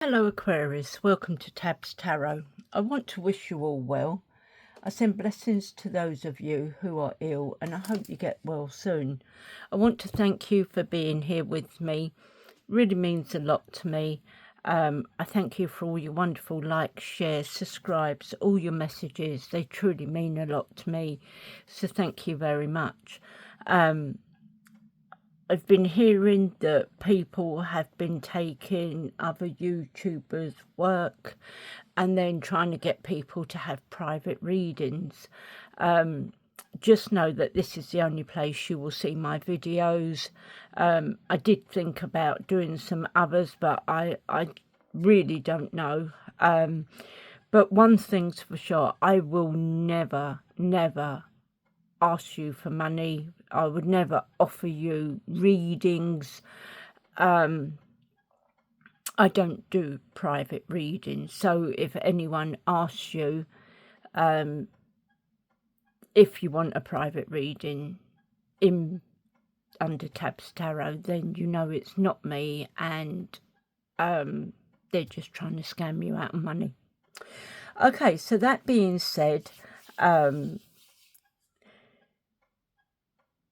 Hello Aquarius, welcome to Tabs Tarot. I want to wish you all well. I send blessings to those of you who are ill and I hope you get well soon. I want to thank you for being here with me. It really means a lot to me. I thank you for all your wonderful likes, shares, subscribes, all your messages. They truly mean a lot to me. So thank you very much. I've been hearing that people have been taking other YouTubers' work and then trying to get people to have private readings. Just know that this is the only place you will see my videos. I did think about doing some others, but I really don't know. But one thing's for sure, I will never ask you for money. I would never offer you readings. I don't do private readings. So if anyone asks you if you want a private reading under Tabs Tarot, then you know it's not me, and they're just trying to scam you out of money. Okay, so that being said,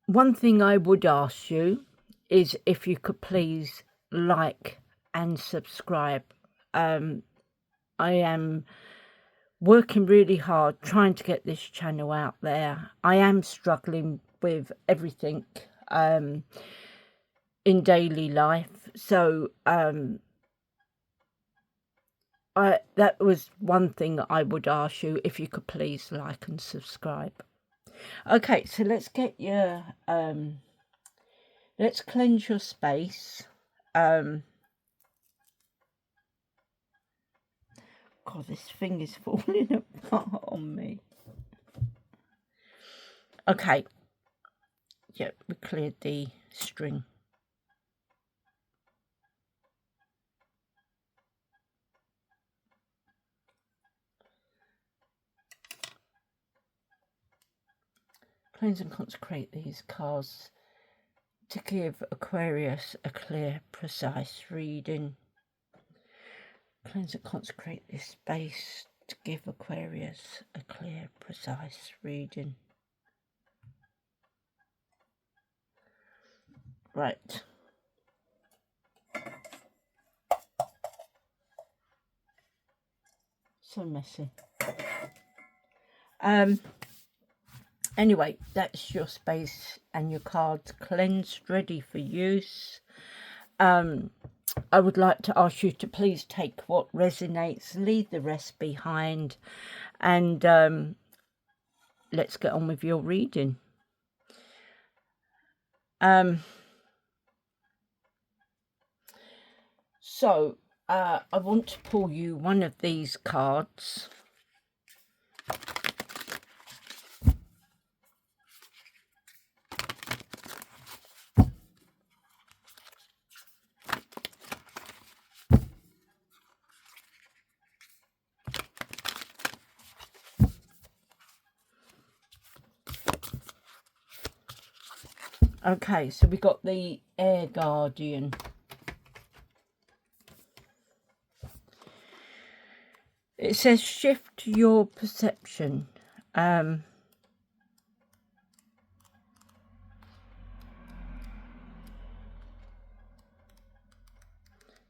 one thing I would ask you is if you could please like and subscribe. I am working really hard trying to get this channel out there. I am struggling with everything in daily life. So that was one thing I would ask you, if you could please like and subscribe. Okay, so let's get your let's cleanse your space. God, this thing is falling apart on me. Okay, yeah, we cleared the string. Cleanse and consecrate these cards to give Aquarius a clear, precise reading. Cleanse and consecrate this space to give Aquarius a clear, precise reading. Right. So messy. Anyway, that's your space and your cards cleansed, ready for use. I would like to ask you to please take what resonates, leave the rest behind, and let's get on with your reading. So I want to pull you one of these cards. Okay, so we got the Air Guardian. It says shift your perception.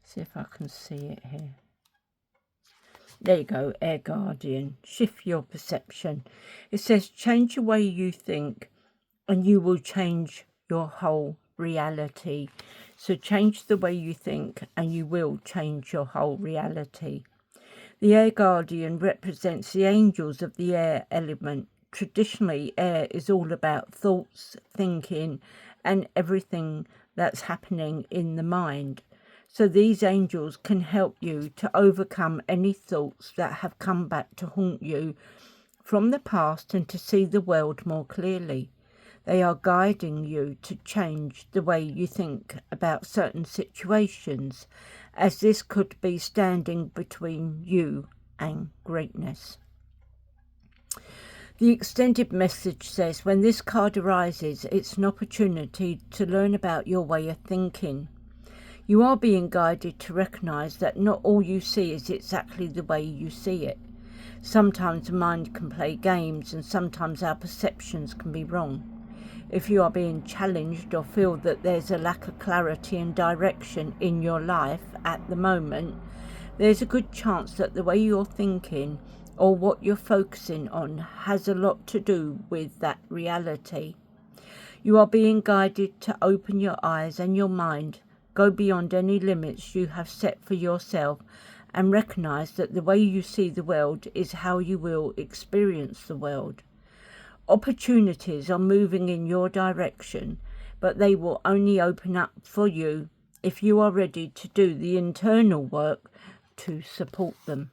See if I can see it here. There you go, Air Guardian. Shift your perception. It says change the way you think and you will change your whole reality. So change the way you think and you will change your whole reality. The Air Guardian represents the angels of the air element. Traditionally, air is all about thoughts, thinking, and everything that's happening in the mind. So these angels can help you to overcome any thoughts that have come back to haunt you from the past and to see the world more clearly. They are guiding you to change the way you think about certain situations, as this could be standing between you and greatness. The extended message says, when this card arises, it's an opportunity to learn about your way of thinking. You are being guided to recognise that not all you see is exactly the way you see it. Sometimes the mind can play games, and sometimes our perceptions can be wrong. If you are being challenged or feel that there's a lack of clarity and direction in your life at the moment, there's a good chance that the way you're thinking or what you're focusing on has a lot to do with that reality. You are being guided to open your eyes and your mind, go beyond any limits you have set for yourself, and recognize that the way you see the world is how you will experience the world. Opportunities are moving in your direction, but they will only open up for you if you are ready to do the internal work to support them.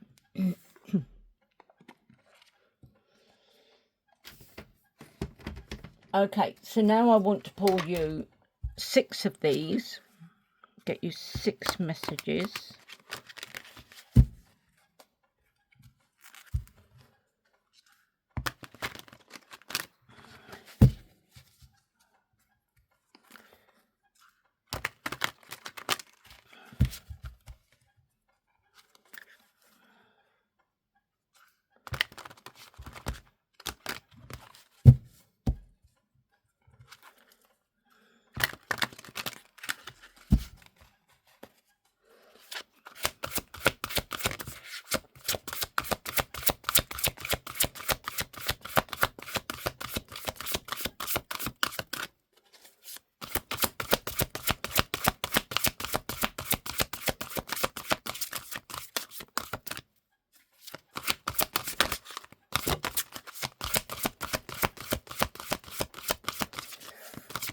Okay, so now I want to pull you 6 of these, get you 6 messages.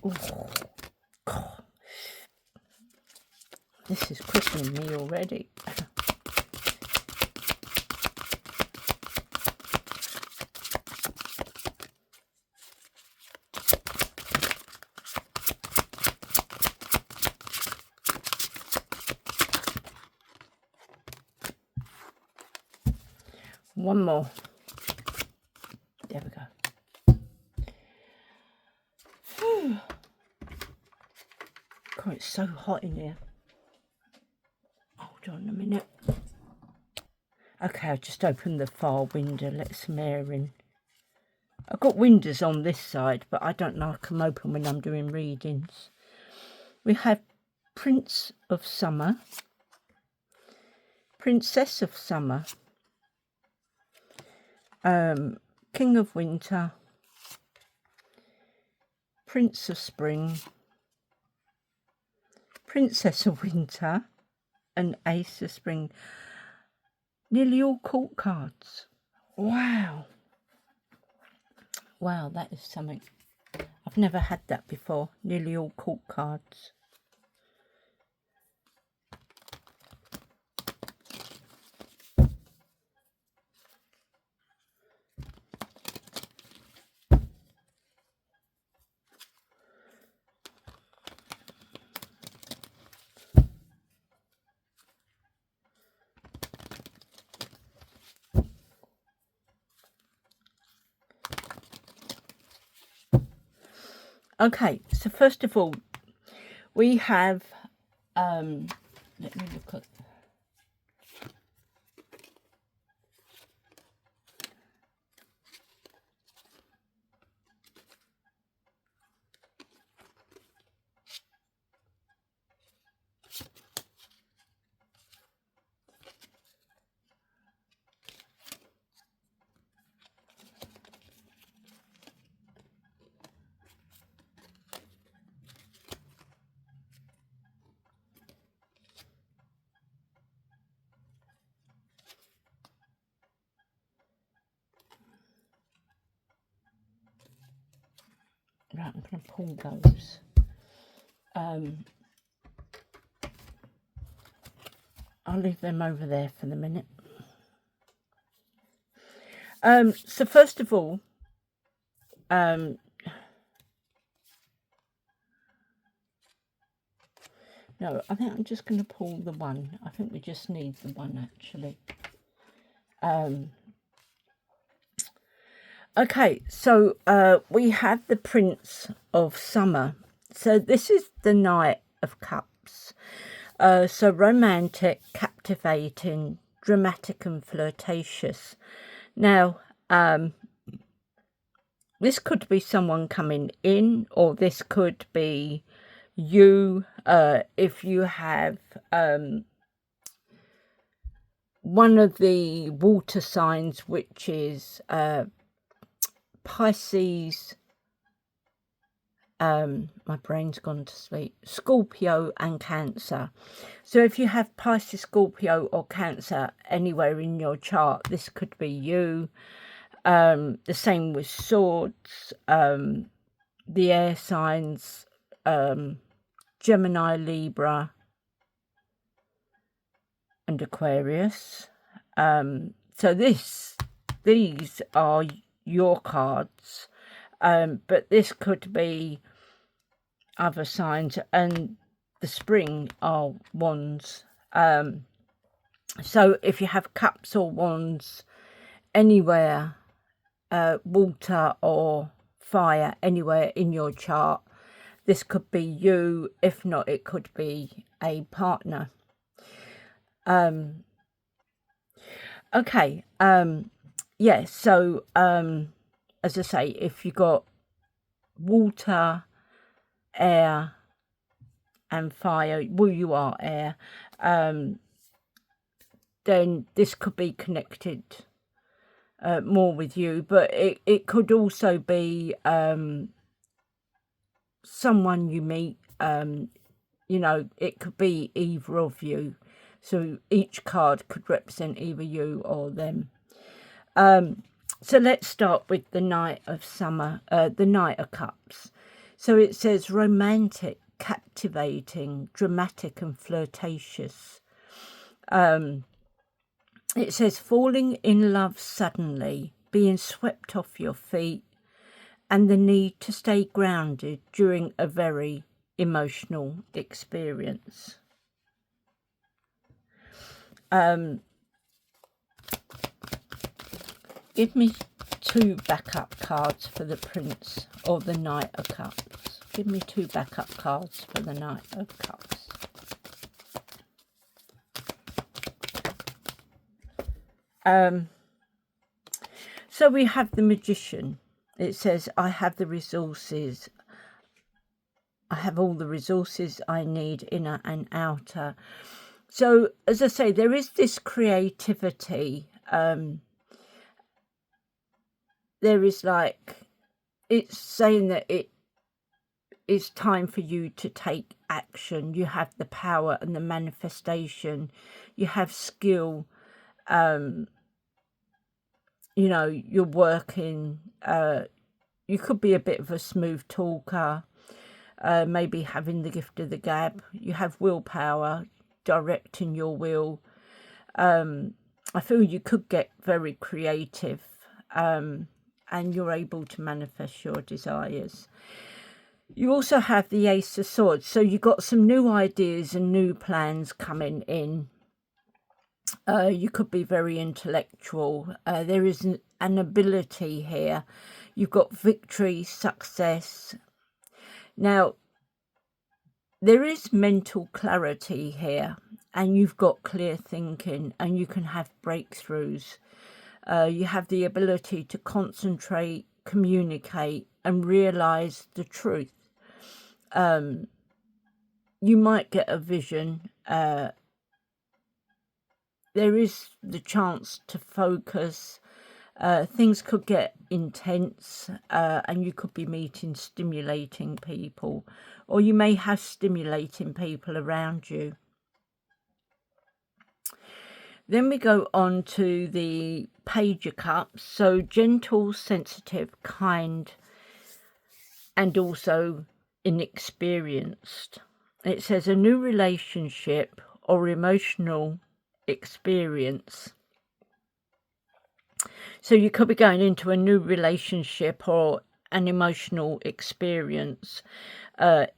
Oh, God. This is crippling me already. One more. There we go. Whew. God, it's so hot in here. Hold on a minute. Okay, I'll just open the far window, let some air in. I've got windows on this side, but I don't like them open when I'm doing readings. We have Prince of Summer, Princess of Summer, King of Winter, Prince of Spring, Princess of Winter, and Ace of Spring. Nearly all court cards. Wow. Wow, that is something. I've never had that before. Nearly all court cards. Okay, so first of all, we have, let me look at, right, I'm going to pull those. I'll leave them over there for the minute. So first of all, no, I think I'm just going to pull the one. I think we just need the one, actually. Okay, so we have the Prince of Summer. So this is the Knight of Cups. So romantic, captivating, dramatic and flirtatious. Now, this could be someone coming in, or this could be you, if you have one of the water signs, which is Pisces, my brain's gone to sleep, Scorpio and Cancer. So if you have Pisces, Scorpio or Cancer anywhere in your chart, this could be you. The same with Swords, the air signs, Gemini, Libra and Aquarius. So these are your cards, but this could be other signs, and the spring are wands. So if you have cups or wands anywhere, water or fire anywhere in your chart, this could be you. If not, it could be a partner. Okay, yeah, so as I say, if you got water, air and fire, well, you are air, then this could be connected more with you, but it could also be someone you meet. You know, it could be either of you, so each card could represent either you or them. So let's start with the Knight of Summer, the Knight of Cups. So it says romantic, captivating, dramatic and flirtatious. It says falling in love suddenly, being swept off your feet, and the need to stay grounded during a very emotional experience. Give me 2 backup cards for the Prince or the Knight of Cups. Give me 2 backup cards for the Knight of Cups. So we have the Magician. It says, I have the resources. I have all the resources I need, inner and outer. So, as I say, there is this creativity. There is like, it's saying that it is time for you to take action. You have the power and the manifestation. You have skill. You know, you're working. You could be a bit of a smooth talker. Maybe having the gift of the gab. You have willpower, directing your will. I feel you could get very creative, and you're able to manifest your desires. You also have the Ace of Swords, so you've got some new ideas and new plans coming in. You could be very intellectual. There is an ability here. You've got victory, success. Now, there is mental clarity here, and you've got clear thinking, and you can have breakthroughs. You have the ability to concentrate, communicate, and realise the truth. You might get a vision. There is the chance to focus. Things could get intense, and you could be meeting stimulating people, or you may have stimulating people around you. Then we go on to the Page of Cups. So gentle, sensitive, kind, and also inexperienced. It says a new relationship or emotional experience. So you could be going into a new relationship or an emotional experience.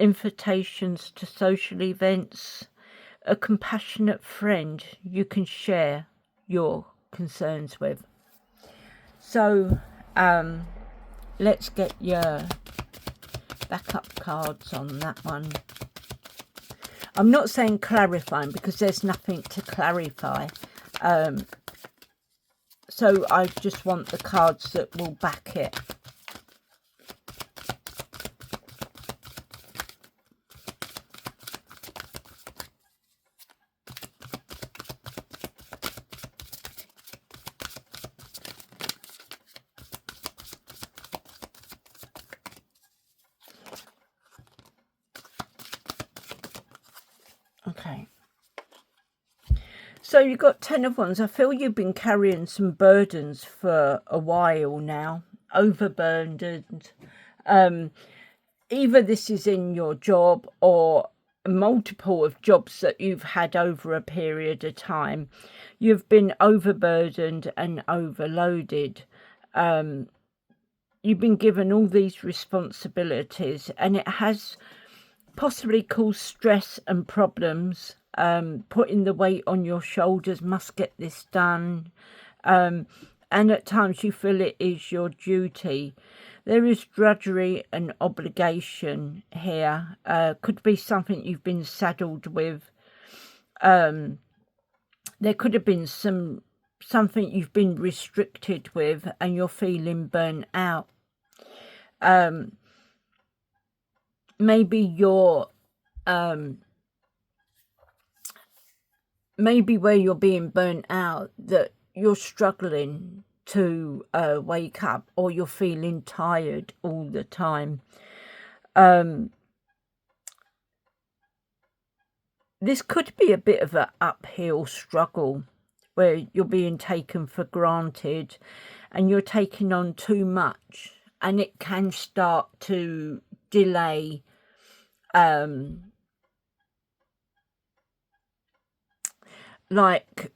Invitations to social events. A compassionate friend you can share your concerns with. So let's get your backup cards on that one. I'm not saying clarifying because there's nothing to clarify. So I just want the cards that will back it. Okay. So you've got 10 of Wands. I feel you've been carrying some burdens for a while now. Overburdened. Either this is in your job or multiple of jobs that you've had over a period of time. You've been overburdened and overloaded. You've been given all these responsibilities, and it has possibly caused stress and problems. Putting the weight on your shoulders, must get this done. And at times you feel it is your duty. There is drudgery and obligation here. Could be something you've been saddled with. There could have been something you've been restricted with and you're feeling burnt out. Maybe you're maybe where you're being burnt out, that you're struggling to wake up, or you're feeling tired all the time. This could be a bit of an uphill struggle where you're being taken for granted and you're taking on too much, and it can start to delay like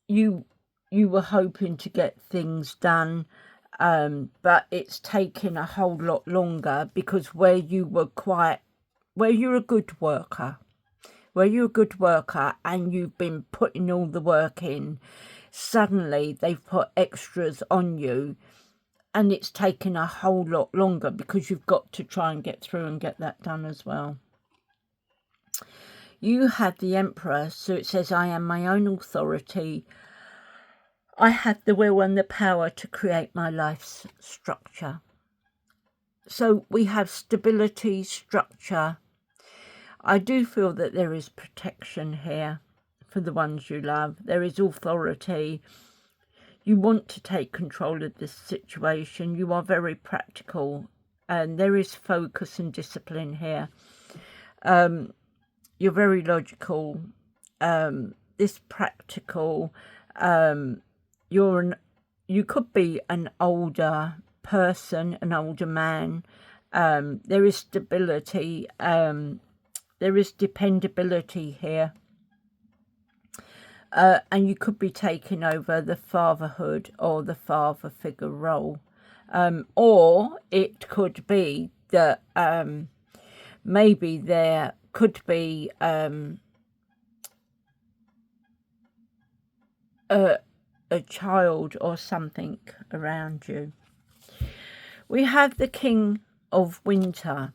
you were hoping to get things done, but it's taken a whole lot longer because where you're a good worker, and you've been putting all the work in, suddenly they've put extras on you and it's taken a whole lot longer because you've got to try and get through and get that done as well. You have the Emperor, so it says, I am my own authority. I have the will and the power to create my life's structure. So we have stability, structure. I do feel that there is protection here for the ones you love. There is authority. You want to take control of this situation. You are very practical, and there is focus and discipline here. You're very logical, this practical. You could be an older person, an older man. There is stability. There is dependability here. And you could be taking over the fatherhood or the father figure role. Or it could be that maybe there could be a child or something around you. We have the King of Winter.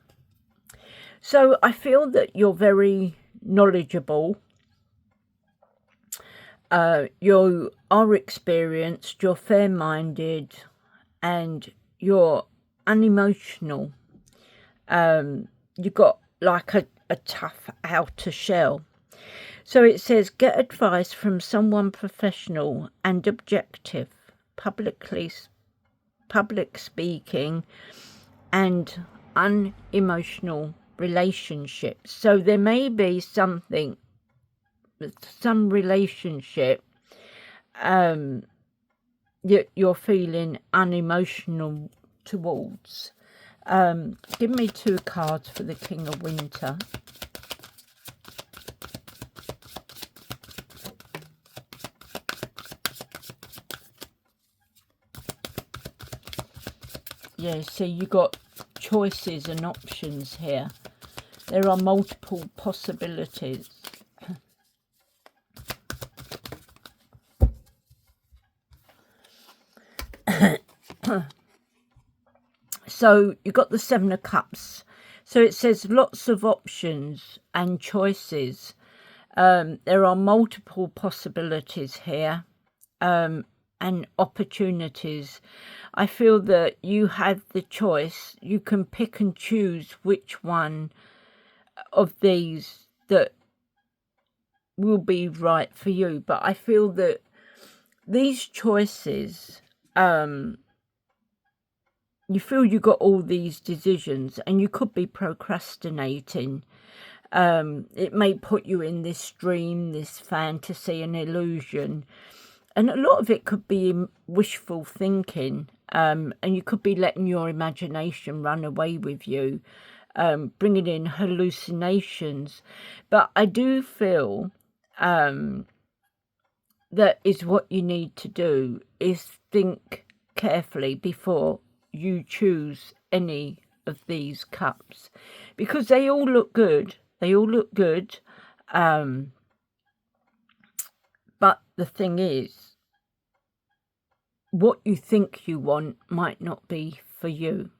So I feel that you're very knowledgeable. You are experienced, you're fair-minded, and you're unemotional. You've got like a tough outer shell. So it says, get advice from someone professional and objective, public speaking, and unemotional relationships. So there may be some relationship you're feeling unemotional towards. Give me 2 cards for the King of Winter. Yeah, see, you got choices and options here. There are multiple possibilities. So you got the 7 of Cups. So it says lots of options and choices. There are multiple possibilities here, and opportunities. I feel that you have the choice. You can pick and choose which one of these that will be right for you. But I feel that these choices, you feel you got all these decisions and you could be procrastinating. It may put you in this dream, this fantasy and illusion. And a lot of it could be wishful thinking, and you could be letting your imagination run away with you, bringing in hallucinations. But I do feel that is what you need to do, is think carefully before you choose any of these cups, because they all look good. They all look good. But the thing is, what you think you want might not be for you.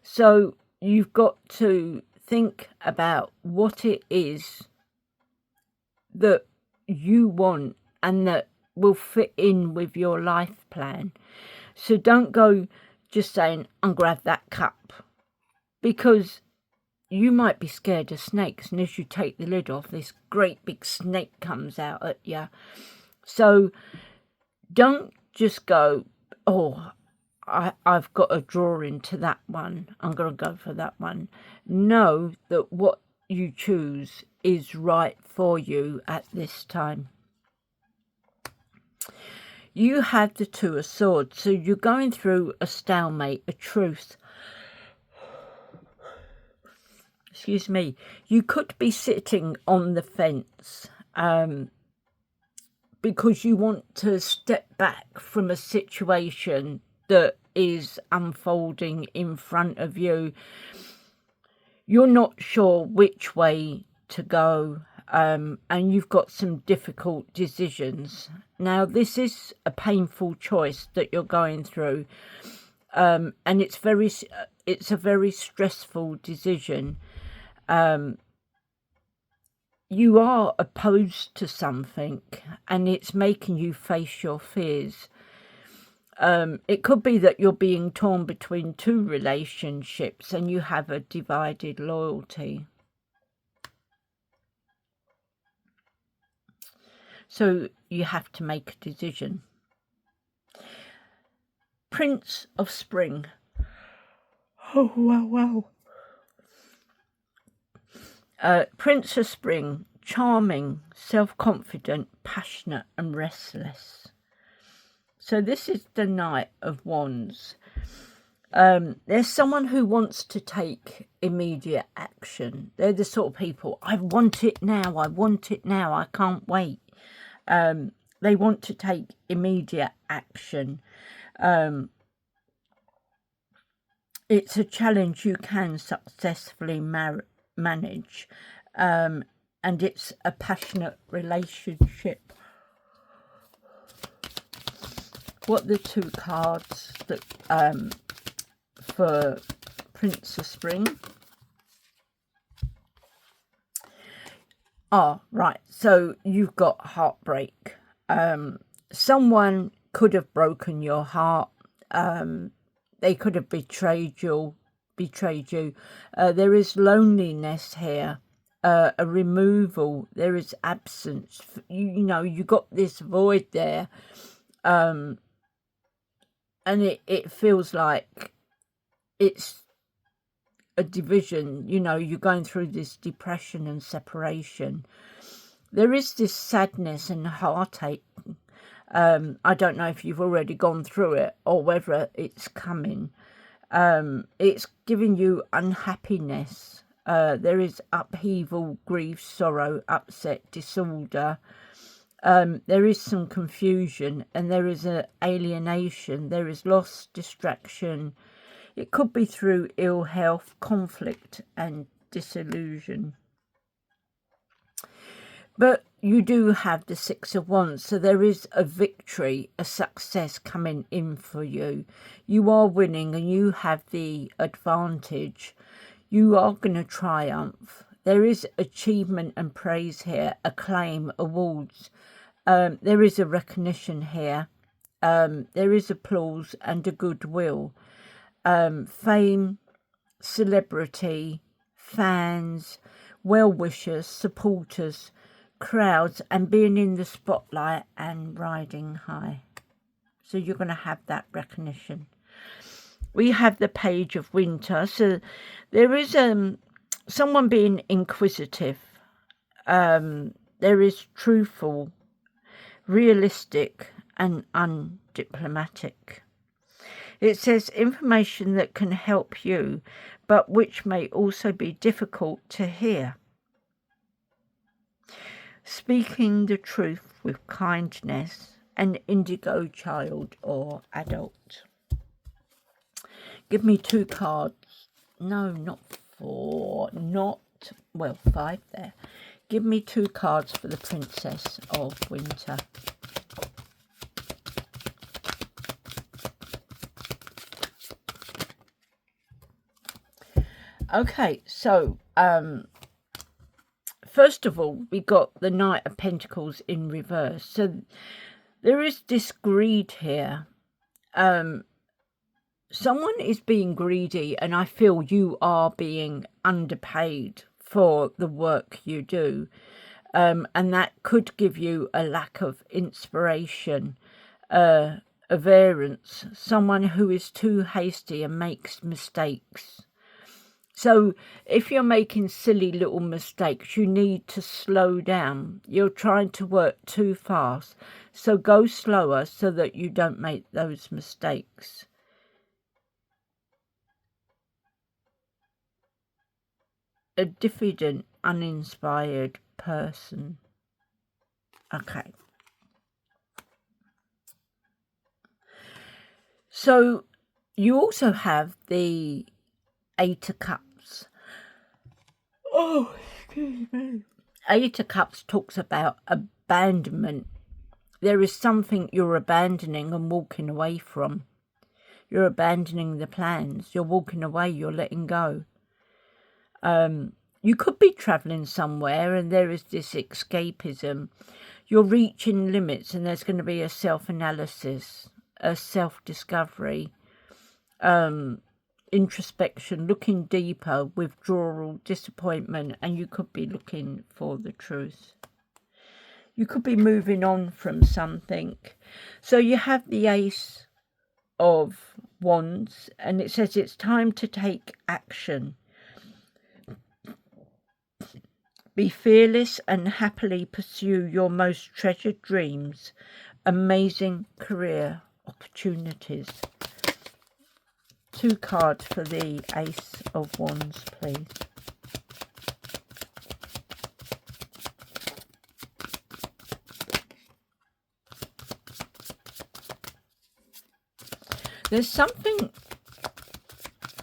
So you've got to think about what it is that you want and that will fit in with your life plan. So don't go just saying, I'm going to have that cup, because you might be scared of snakes, and as you take the lid off, this great big snake comes out at you. So don't just go, oh, I've got a drawing to that one, I'm going to go for that one. Know that what you choose is right for you at this time. You have the Two of Swords, so you're going through a stalemate, a truce. Excuse me. You could be sitting on the fence because you want to step back from a situation that is unfolding in front of you. You're not sure which way to go, and you've got some difficult decisions. Now, this is a painful choice that you're going through, and it's a very stressful decision. You are opposed to something, and it's making you face your fears. It could be that you're being torn between two relationships and you have a divided loyalty. So you have to make a decision. Prince of Spring. Oh, wow. Prince of Spring, charming, self-confident, passionate and restless. So this is the Knight of Wands. There's someone who wants to take immediate action. They're the sort of people, I want it now, I can't wait. They want to take immediate action. It's a challenge you can successfully manage, and it's a passionate relationship. What are the two cards that for Prince of Spring? Oh, right. So you've got heartbreak. Someone could have broken your heart. They could have betrayed you. There is loneliness here. A removal. There is absence. You know, you got this void there. And it feels like it's a division. You know, you're going through this depression and separation. There is this sadness and heartache. I don't know if you've already gone through it or whether it's coming. It's giving you unhappiness. There is upheaval, grief, sorrow, upset, disorder. There is some confusion, and there is an alienation. There is loss, distraction. It could be through ill health, conflict and disillusion. But you do have the Six of Wands, so there is a victory, a success coming in for you. You are winning and you have the advantage. You are going to triumph. There is achievement and praise here, acclaim, awards. There is a recognition here. There is applause and a goodwill. Fame, celebrity, fans, well-wishers, supporters, crowds, and being in the spotlight and riding high. So you're going to have that recognition. We have the Page of Winter. So there is someone being inquisitive. There is truthful, realistic, and undiplomatic. It says information that can help you, but which may also be difficult to hear. Speaking the truth with kindness, an indigo child or adult. Give me 2 cards. No, not 4. Well, 5 there. Give me 2 cards for the Princess of Winter. Okay, so first of all, we got the Knight of Pentacles in reverse. So there is this greed here. Someone is being greedy, and I feel you are being underpaid for the work you do. And that could give you a lack of inspiration, a variance, someone who is too hasty and makes mistakes. So if you're making silly little mistakes, you need to slow down. You're trying to work too fast. So go slower so that you don't make those mistakes. A diffident, uninspired person. Okay. So you also have the 8 of Cups. Oh, excuse me. 8 of Cups talks about abandonment. There is something you're abandoning and walking away from. You're abandoning the plans. You're walking away. You're letting go. You could be travelling somewhere and there is this escapism. You're reaching limits and there's going to be a self-analysis, a self-discovery, introspection, looking deeper, withdrawal, disappointment, and you could be looking for the truth. You could be moving on from something. So you have the Ace of Wands, and it says it's time to take action. Be fearless and happily pursue your most treasured dreams. Amazing career opportunities. 2 cards for the Ace of Wands, please. There's something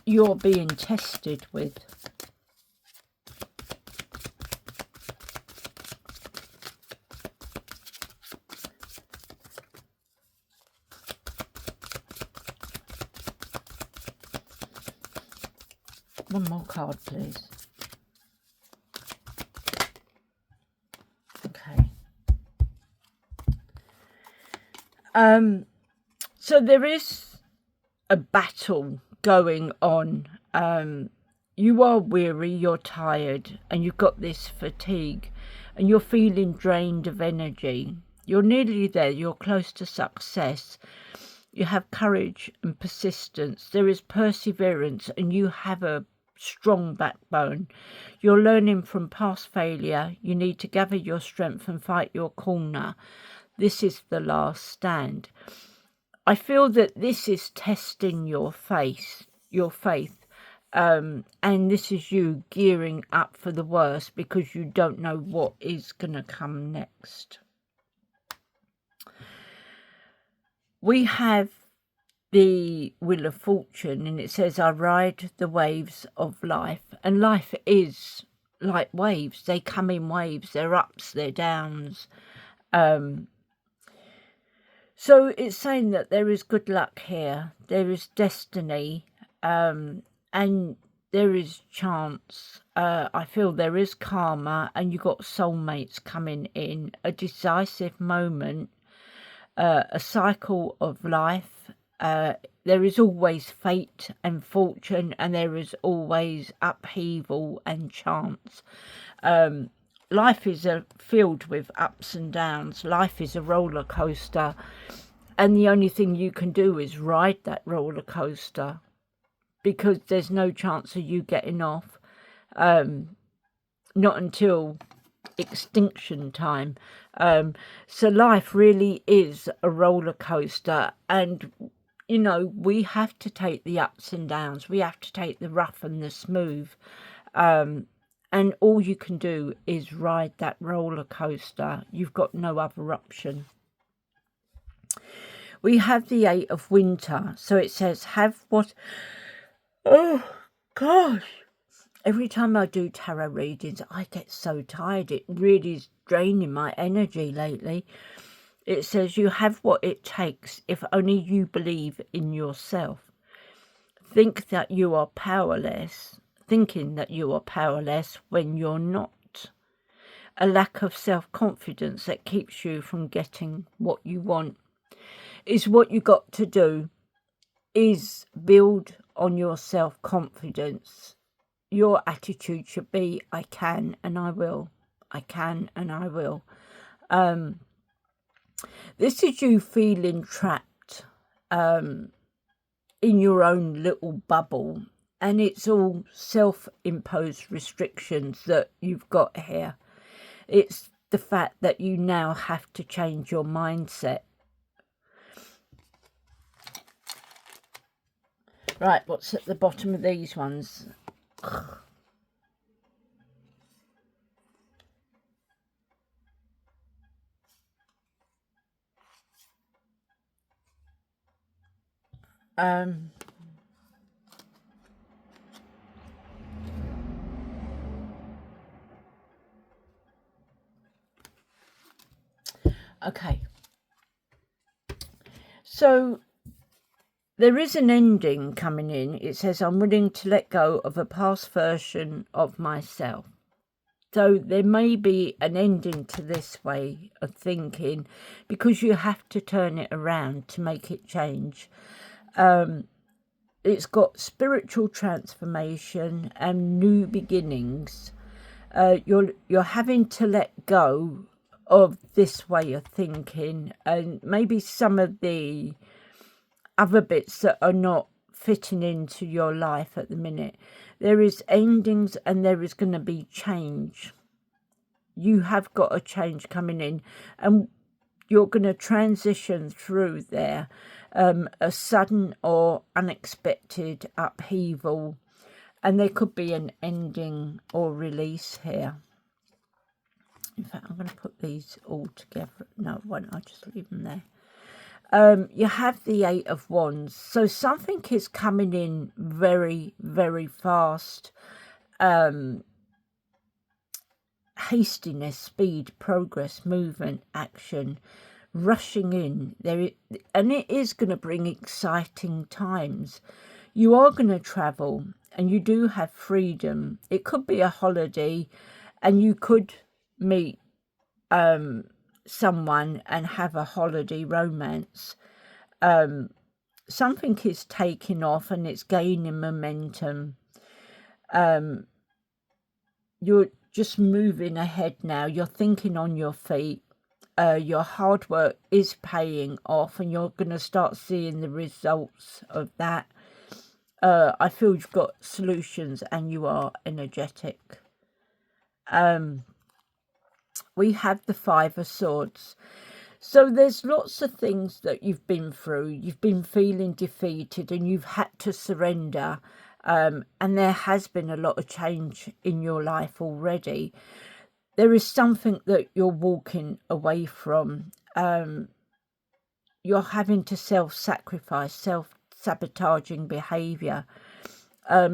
you're being tested with. One more card, please. Okay. So there is a battle going on. You are weary, you're tired, and you've got this fatigue, and you're feeling drained of energy. You're nearly there. You're close to success. You have courage and persistence. There is perseverance, and you have a strong backbone. You're learning from past failure. You need to gather your strength and fight your corner. This is the last stand. I feel that this is testing your faith, and this is you gearing up for the worst because you don't know what is going to come next. We have the Wheel of Fortune, and it says, I ride the waves of life. And life is like waves. They come in waves. They're ups, they're downs. So it's saying that there is good luck here. There is destiny. And there is chance. I feel there is karma, and you got soulmates coming in, a decisive moment, a cycle of life. There is always fate and fortune, and there is always upheaval and chance. Life is filled with ups and downs. Life is a roller coaster, and the only thing you can do is ride that roller coaster, because there's no chance of you getting off, not until extinction time. So life really is a roller coaster, and you know, we have to take the ups and downs. We have to take the rough and the smooth, and all you can do is ride that roller coaster. You've got no other option. We have the Eight of Winter, so it says have what... Oh gosh, every time I do tarot readings I get so tired. It really is draining my energy lately. It says you have what it takes if only you believe in yourself. Think that you are powerless, thinking that you are powerless when you're not. A lack of self-confidence that keeps you from getting what you want. Is what you got to do is build on your self-confidence. Your attitude should be, I can and I will. I can and I will. This is you feeling trapped in your own little bubble, and it's all self-imposed restrictions that you've got here. It's the fact that you now have to change your mindset. Right, what's at the bottom of these ones? Okay. So there is an ending coming in. It says, I'm willing to let go of a past version of myself. So there may be an ending to this way of thinking, because you have to turn it around to make it change. It's got spiritual transformation and new beginnings. You're having to let go of this way of thinking, and maybe some of the other bits that are not fitting into your life at the minute. There is endings and there is going to be change. You have got a change coming in, and you're going to transition through there. A sudden or unexpected upheaval, and there could be an ending or release here. In fact, I'm going to put these all together. No, I won't. I'll just leave them there. You have the Eight of Wands, so something is coming in very, very fast. Hastiness, speed, progress, movement, action, rushing in there, and it is going to bring exciting times. You are going to travel, and you do have freedom. It could be a holiday, and you could meet someone and have a holiday romance. Something is taking off and it's gaining momentum. You're just moving ahead now. You're thinking on your feet. Your hard work is paying off, and you're going to start seeing the results of that. I feel you've got solutions and you are energetic. We have the Five of Swords. So there's lots of things that you've been through. You've been feeling defeated and you've had to surrender. And there has been a lot of change in your life already. There is something that you're walking away from. You're having to self-sacrifice, self-sabotaging behaviour.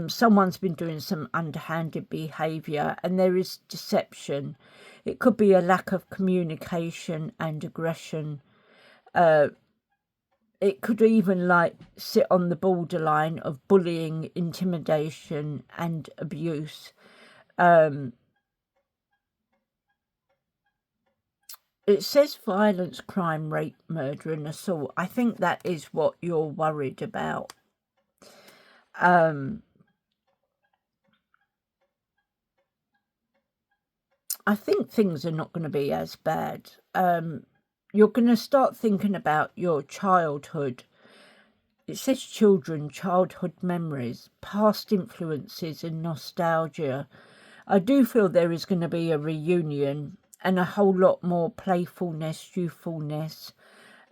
Someone's been doing some underhanded behaviour, and there is deception. It could be a lack of communication and aggression. it could even like sit on the borderline of bullying, intimidation and abuse. It says violence, crime, rape, murder and assault. I think that is what you're worried about. I think things are not going to be as bad. You're going to start thinking about your childhood. It says children, childhood memories, past influences and nostalgia. I do feel there is going to be a reunion and a whole lot more playfulness, youthfulness.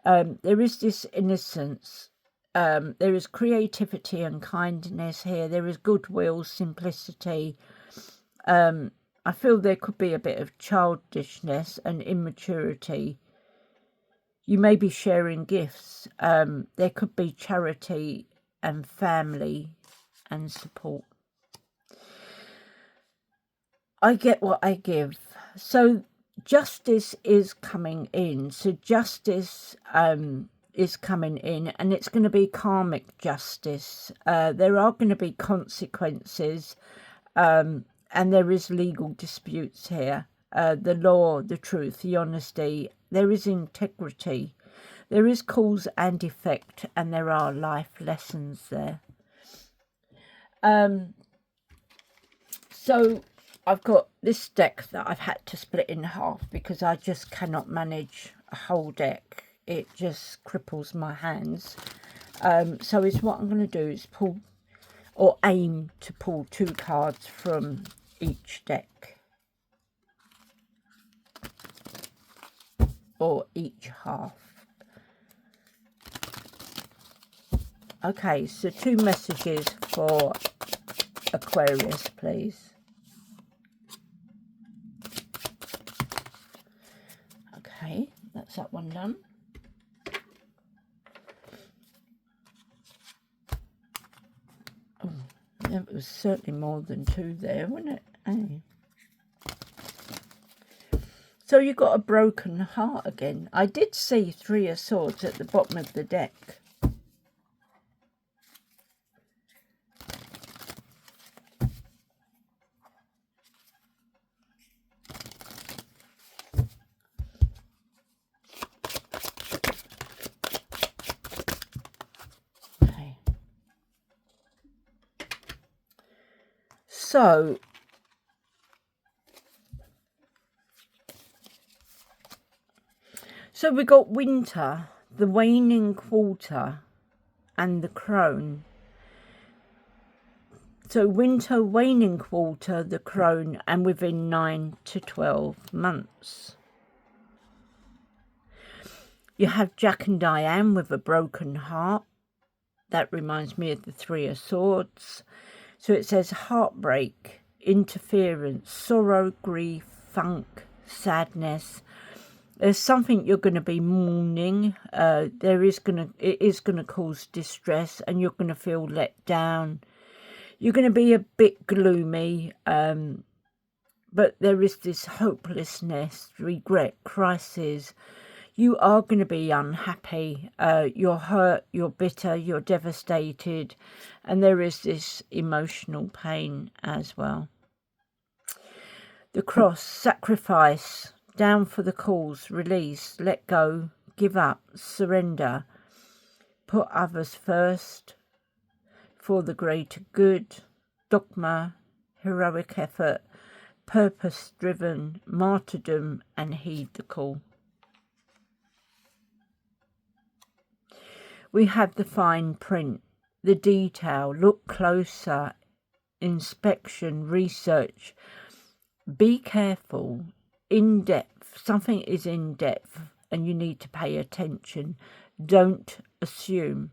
There is this innocence. There is creativity and kindness here. There is goodwill, simplicity. I feel there could be a bit of childishness and immaturity. You may be sharing gifts. There could be charity and family and support. I get what I give. So justice is coming in. So justice is coming in, and it's going to be karmic justice. There are going to be consequences, and there is legal disputes here. The law, the truth, the honesty. There is integrity. There is cause and effect, and there are life lessons there. So I've got this deck that I've had to split in half because I just cannot manage a whole deck. It just cripples my hands. So it's what I'm going to do is pull, or aim to pull 2 cards from each deck, or each half. Okay, so 2 messages for Aquarius, please. Okay, that's that one done. Oh, there was certainly more than 2 there, wasn't it? Hey. So you got a broken heart again. I did see 3 of Swords at the bottom of the deck. Okay. So we got winter, the waning quarter, and the crone. So winter, waning quarter, the crone, and within 9 to 12 months. You have Jack and Diane with a broken heart. That reminds me of the 3 of Swords. So it says heartbreak, interference, sorrow, grief, funk, sadness. There's something you're going to be mourning. It is going to cause distress, and you're going to feel let down. You're going to be a bit gloomy, but there is this hopelessness, regret, crisis. You are going to be unhappy. You're hurt, you're bitter, you're devastated, and there is this emotional pain as well. The cross, sacrifice, down for the cause, release, let go, give up, surrender, put others first, for the greater good, dogma, heroic effort, purpose-driven, martyrdom, and heed the call. We have the fine print, the detail, look closer, inspection, research, be careful, in depth. Something is in depth and you need to pay attention. Don't assume.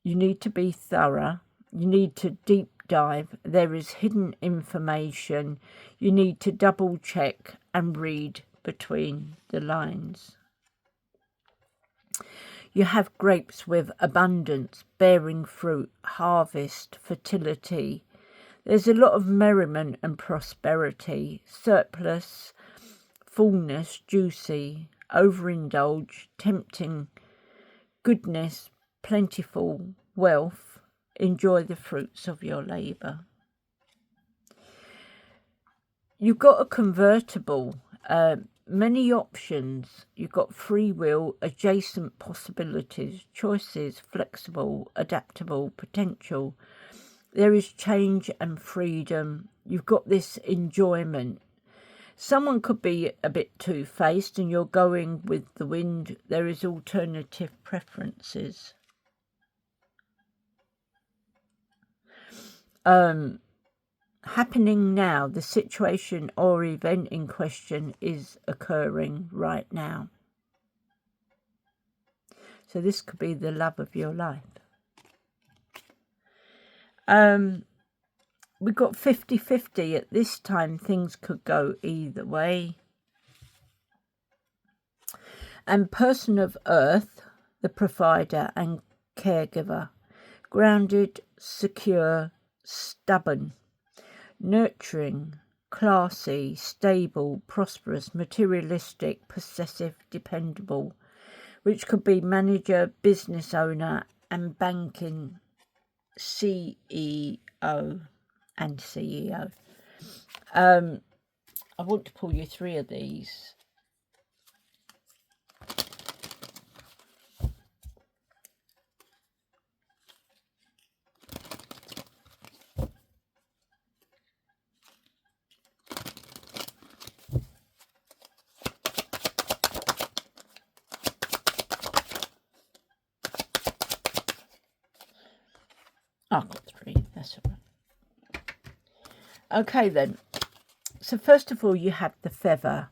You need to be thorough. You need to deep dive. There is hidden information. You need to double check and read between the lines. You have grapes with abundance, bearing fruit, harvest, fertility. There's a lot of merriment and prosperity, surplus, fullness, juicy, overindulge, tempting, goodness, plentiful wealth. Enjoy the fruits of your labour. You've got a convertible, many options. You've got free will, adjacent possibilities, choices, flexible, adaptable, potential. There is change and freedom. You've got this enjoyment. Someone could be a bit two-faced and you're going with the wind. There is alternative preferences. Happening now, the situation or event in question is occurring right now. So this could be the love of your life. We've got 50-50 at this time. Things could go either way. And person of earth, the provider and caregiver, grounded, secure, stubborn, nurturing, classy, stable, prosperous, materialistic, possessive, dependable, which could be manager, business owner and banking CEO and CEO. I want to pull you 3 of these. I've got 3, that's all right. Okay then, so first of all you have the feather.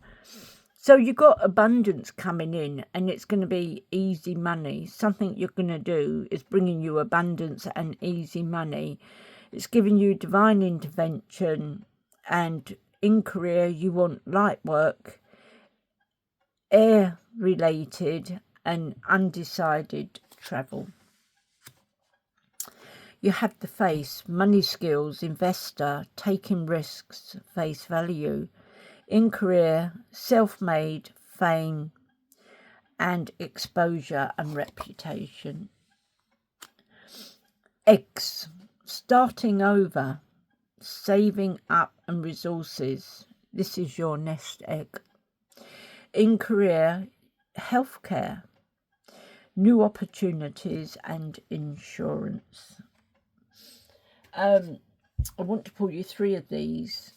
So you've got abundance coming in and it's going to be easy money. Something you're going to do is bringing you abundance and easy money. It's giving you divine intervention, and in career you want light work, air related and undecided travel. You have the face, money skills, investor, taking risks, face value. In career, self-made, fame, and exposure and reputation. Eggs, starting over, saving up and resources. This is your nest egg. In career, healthcare, new opportunities and insurance. I want to pull you 3 of these.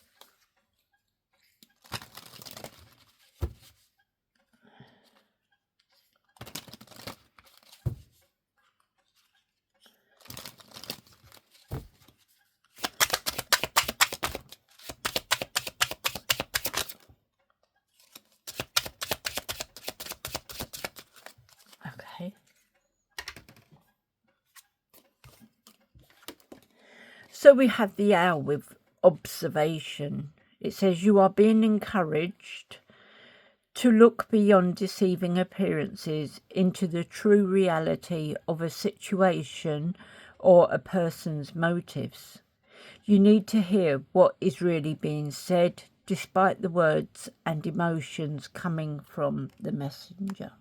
Okay. So we have the owl with observation. It says you are being encouraged to look beyond deceiving appearances into the true reality of a situation or a person's motives. You need to hear what is really being said, despite the words and emotions coming from the messenger.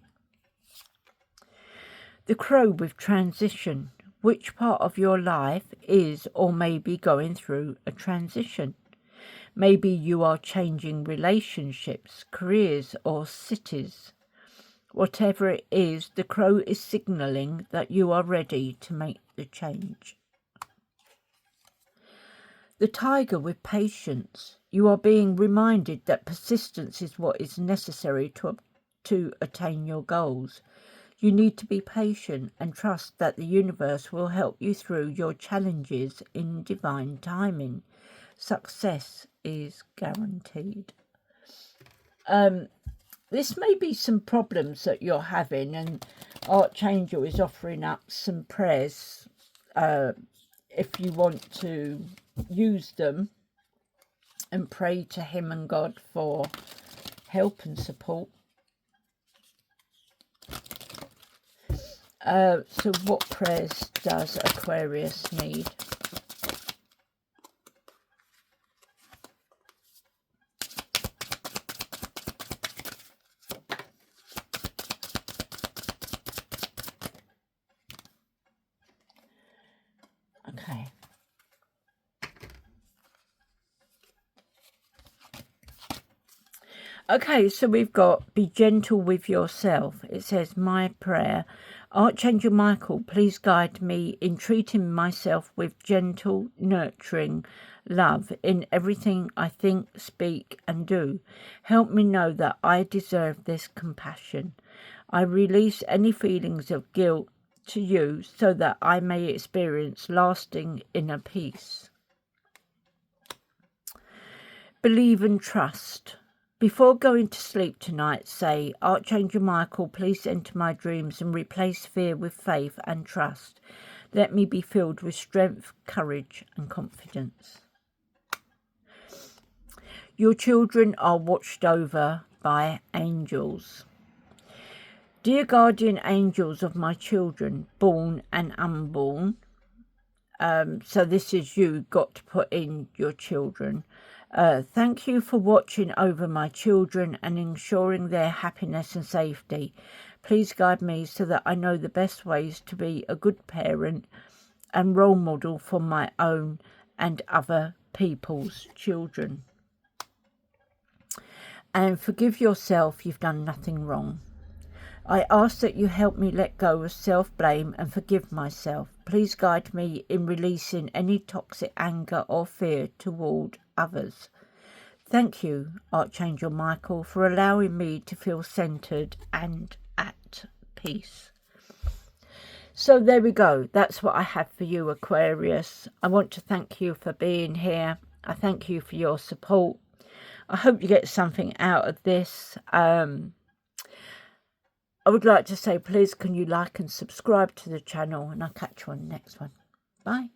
The crow with transition. Which part of your life is or may be going through a transition? Maybe you are changing relationships, careers or cities. Whatever it is, the crow is signalling that you are ready to make the change. The tiger with patience. You are being reminded that persistence is what is necessary to attain your goals. You need to be patient and trust that the universe will help you through your challenges in divine timing. Success is guaranteed. This may be some problems that you're having, and Archangel is offering up some prayers if you want to use them and pray to him and God for help and support. So what prayers does Aquarius need? Okay, so we've got be gentle with yourself. It says, my prayer. Archangel Michael, please guide me in treating myself with gentle, nurturing love in everything I think, speak and do. Help me know that I deserve this compassion. I release any feelings of guilt to you so that I may experience lasting inner peace. Believe and trust. Before going to sleep tonight, say, Archangel Michael, please enter my dreams and replace fear with faith and trust. Let me be filled with strength, courage and confidence. Your children are watched over by angels. Dear guardian angels of my children, born and unborn. So this is you got to put in your children. Thank you for watching over my children and ensuring their happiness and safety. Please guide me so that I know the best ways to be a good parent and role model for my own and other people's children. And forgive yourself, you've done nothing wrong. I ask that you help me let go of self-blame and forgive myself. Please guide me in releasing any toxic anger or fear toward others. Thank you, Archangel Michael, for allowing me to feel centered and at peace. So there we go. That's what I have for you, Aquarius. I want to thank you for being here. I thank you for your support. I hope you get something out of this. I would like to say, please, can you like and subscribe to the channel, and I'll catch you on the next one. Bye.